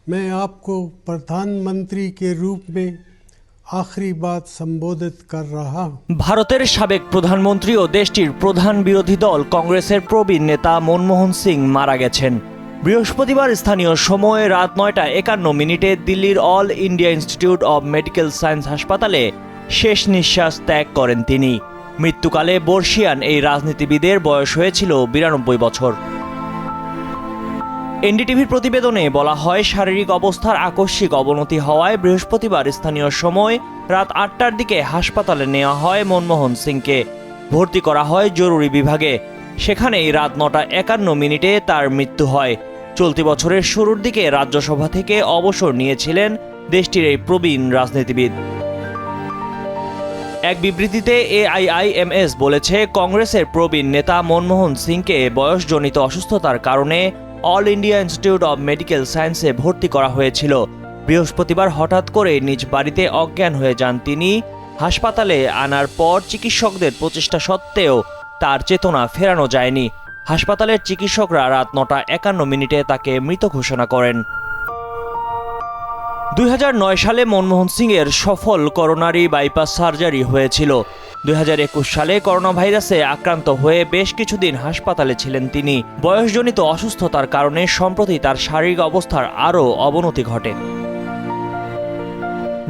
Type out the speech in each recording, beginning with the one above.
मैं आपको प्रधानमंत्री के रूप में आखिरी बात संबोधित कर रहा हूं। ভারতের সাবেক প্রধানমন্ত্রী ও দেশটির প্রধান বিরোধী দল কংগ্রেসের প্রবীণ নেতা মনমোহন সিং মারা গেছেন। বৃহস্পতিবার স্থানীয় সময় রাত 9:51 দিল্লির all India institute of medical science হাসপাতালে শেষ নিঃশ্বাস ত্যাগ করেন তিনি। মৃত্যুকালে বর্ষিয়ান এই রাজনীতিবিদের বয়স হয়েছিল 92 বছর। এনডিটিভির প্রতিবেদনে বলা হয়, শারীরিক অবস্থার আকস্মিক অবনতি হওয়ায় বৃহস্পতিবার স্থানীয় সময় রাত 8টার দিকে হাসপাতালে নেওয়া হয় মনমোহন সিংকে। ভর্তি করা হয় জরুরি বিভাগে। সেখানেই রাত 9:51 তার মৃত্যু হয়। চলতি বছরের শুরুর দিকে রাজ্যসভা থেকে অবসর নিয়েছিলেন দেশটির এই প্রবীণ রাজনীতিবিদ। এক বিবৃতিতে AIIMS বলেছে, কংগ্রেসের প্রবীণ নেতা মনমোহন সিংকে বয়সজনিত অসুস্থতার কারণে all India institute of medical সায়েন্সে ভর্তি করা হয়েছিল। বৃহস্পতিবার হঠাৎ করে নিজ বাড়িতে অজ্ঞান হয়ে যান তিনি। হাসপাতালে আনার পর চিকিৎসকদের প্রচেষ্টা সত্ত্বেও তার চেতনা ফেরানো যায়নি। হাসপাতালের চিকিৎসকরা রাত 9:51 তাকে মৃত ঘোষণা করেন। 2009 সালে মনমোহন সিংয়ের সফল করোনারি বাইপাস সার্জারি হয়েছিল। 2021 সালে করোনা ভাইরাসে আক্রান্ত হয়ে বেশ কিছুদিন হাসপাতালে ছিলেন তিনি। বয়সজনিত অসুস্থতার কারণে সম্প্রতি তার শারীরিক অবস্থার আরও অবনতি ঘটে।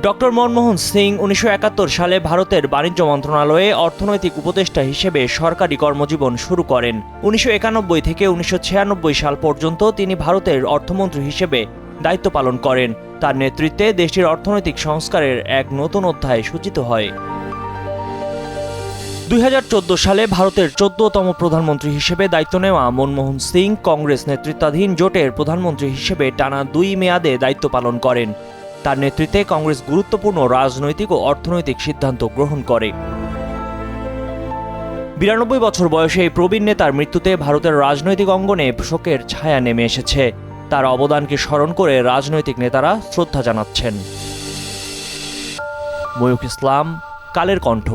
ডক্টর মনমোহন সিং 1971 সালে ভারতের বাণিজ্য মন্ত্রণালয়ে অর্থনৈতিক উপদেষ্টা হিসেবে সরকারি কর্মজীবন শুরু করেন। 1991 থেকে 1996 সাল পর্যন্ত তিনি ভারতের অর্থমন্ত্রী হিসেবে দায়িত্ব পালন করেন। তার নেতৃত্বে দেশটির অর্থনৈতিক সংস্কারের এক নতুন অধ্যায় সূচিত হয়। 2014 সালে ভারতের 14তম প্রধানমন্ত্রী হিসেবে দায়িত্ব নেওয়া মনমোহন সিং কংগ্রেস নেতৃত্বাধীন জোটের প্রধানমন্ত্রী হিসেবে টানা 2 মেয়াদে দায়িত্ব পালন করেন। তার নেতৃত্বে কংগ্রেস গুরুত্বপূর্ণ রাজনৈতিক ও অর্থনৈতিক সিদ্ধান্ত গ্রহণ করে। 92 বছর বয়সে এই প্রবীণ নেতার মৃত্যুতে ভারতের রাজনৈতিক অঙ্গনে শোকের ছায়া নেমে এসেছে। তার অবদানকে স্মরণ করে রাজনৈতিক নেতারা শ্রদ্ধা জানাচ্ছেন। ময়ূখ ইসলাম, কালের কণ্ঠ।